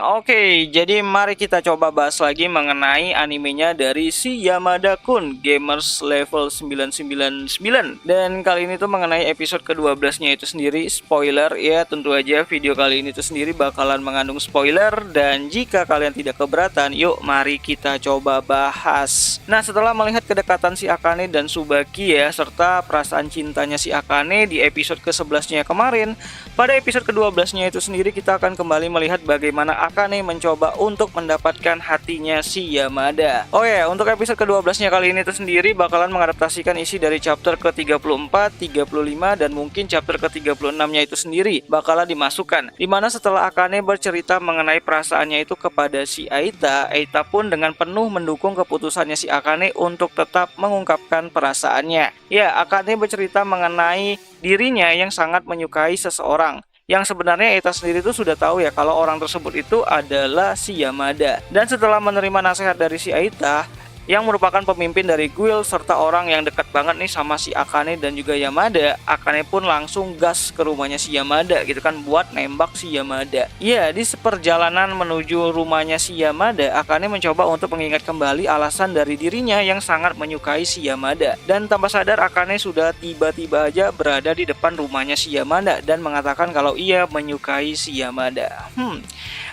Oke, jadi mari kita coba bahas lagi mengenai animenya dari si Yamada-kun, Gamers Level 999. Dan kali ini tuh mengenai episode ke-12-nya itu sendiri, spoiler ya, tentu aja video kali ini tuh sendiri bakalan mengandung spoiler. Dan jika kalian tidak keberatan, yuk mari kita coba bahas. Nah, setelah melihat kedekatan si Akane dan Tsubaki ya, serta perasaan cintanya si Akane di episode ke-11-nya kemarin, pada episode ke-12-nya itu sendiri kita akan kembali melihat bagaimana Akane mencoba untuk mendapatkan hatinya si Yamada. Oh ya, untuk episode ke-12-nya kali ini itu sendiri bakalan mengadaptasikan isi dari chapter ke-34, 35, dan mungkin chapter ke-36-nya itu sendiri bakalan dimasukkan. Dimana setelah Akane bercerita mengenai perasaannya itu kepada si Aita, Aita pun dengan penuh mendukung keputusannya si Akane untuk tetap mengungkapkan perasaannya. Ya, Akane bercerita mengenai dirinya yang sangat menyukai seseorang, yang sebenarnya Aita sendiri tuh sudah tahu ya kalau orang tersebut itu adalah si Yamada. Dan setelah menerima nasihat dari si Aita yang merupakan pemimpin dari guild serta orang yang dekat banget nih sama si Akane dan juga Yamada, Akane pun langsung gas ke rumahnya si Yamada gitu kan, buat nembak si Yamada. Ya, di seperjalanan menuju rumahnya si Yamada, Akane mencoba untuk mengingat kembali alasan dari dirinya yang sangat menyukai si Yamada. Dan tanpa sadar Akane sudah tiba-tiba aja berada di depan rumahnya si Yamada dan mengatakan kalau ia menyukai si Yamada.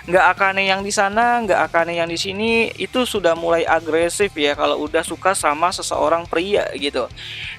Nggak Akane yang di sana, nggak Akane yang di sini, itu sudah mulai agresif ya kalau udah suka sama seseorang pria gitu.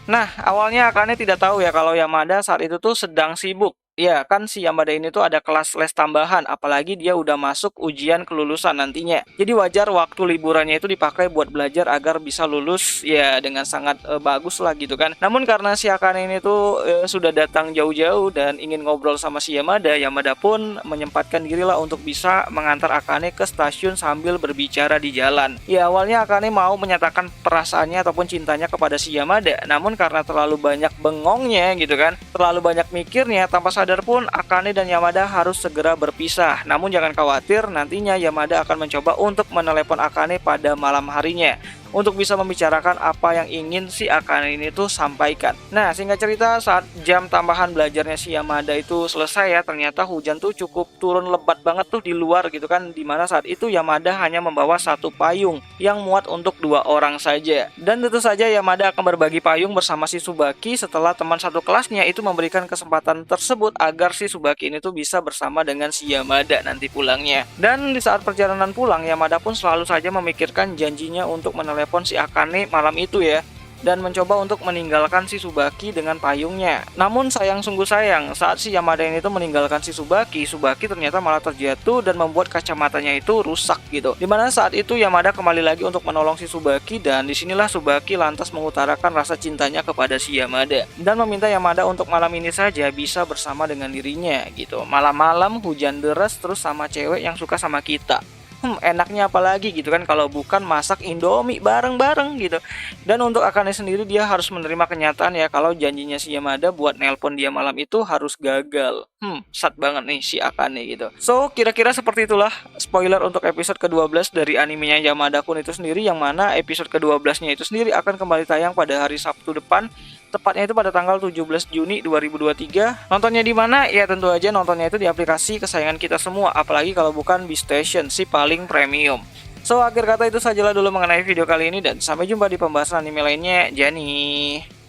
Nah, awalnya Akane tidak tahu ya kalau Yamada saat itu tuh sedang sibuk. Ya, kan si Yamada ini tuh ada kelas les tambahan, apalagi dia udah masuk ujian kelulusan nantinya. Jadi wajar waktu liburannya itu dipakai buat belajar agar bisa lulus ya dengan sangat bagus lah gitu kan. Namun karena si Akane ini tuh sudah datang jauh-jauh dan ingin ngobrol sama si Yamada, Yamada pun menyempatkan dirilah untuk bisa mengantar Akane ke stasiun sambil berbicara di jalan. Ya, awalnya Akane mau menyatakan perasaannya ataupun cintanya kepada si Yamada, namun karena terlalu banyak bengongnya gitu kan, terlalu banyak mikirnya, tanpa sadar pun Akane dan Yamada harus segera berpisah. Namun jangan khawatir, nantinya Yamada akan mencoba untuk menelepon Akane pada malam harinya untuk bisa membicarakan apa yang ingin si Akane ini tuh sampaikan. Nah, singkat cerita, saat jam tambahan belajarnya si Yamada itu selesai ya, ternyata hujan tuh cukup turun lebat banget tuh di luar gitu kan, dimana saat itu Yamada hanya membawa satu payung yang muat untuk 2 orang saja. Dan tentu saja Yamada akan berbagi payung bersama si Tsubaki setelah teman satu kelasnya itu memberikan kesempatan tersebut agar si Tsubaki ini tuh bisa bersama dengan si Yamada nanti pulangnya. Dan di saat perjalanan pulang, Yamada pun selalu saja memikirkan janjinya untuk menelepon si Akane malam itu ya, dan mencoba untuk meninggalkan si Tsubaki dengan payungnya. Namun sungguh sayang, saat si Yamada ini tuh meninggalkan si Tsubaki, Tsubaki ternyata malah terjatuh dan membuat kacamatanya itu rusak gitu. Dimana saat itu Yamada kembali lagi untuk menolong si Tsubaki, dan disinilah Tsubaki lantas mengutarakan rasa cintanya kepada si Yamada dan meminta Yamada untuk malam ini saja bisa bersama dengan dirinya gitu. Malam-malam hujan deras terus sama cewek yang suka sama kita. Enaknya apalagi gitu kan kalau bukan masak Indomie bareng-bareng gitu. Dan untuk Akane sendiri, dia harus menerima kenyataan ya kalau janjinya si Yamada buat nelpon dia malam itu harus gagal. Sad banget nih si Akane gitu. So, kira-kira seperti itulah spoiler untuk episode ke-12 dari animenya Yamada-kun itu sendiri, yang mana episode ke-12-nya itu sendiri akan kembali tayang pada hari Sabtu depan. Tepatnya itu pada tanggal 17 Juni 2023. Nontonnya di mana? Ya tentu aja nontonnya itu di aplikasi kesayangan kita semua, apalagi kalau bukan Beastation, si paling premium. So, akhir kata itu sajalah dulu mengenai video kali ini, dan sampai jumpa di pembahasan anime lainnya. Jani.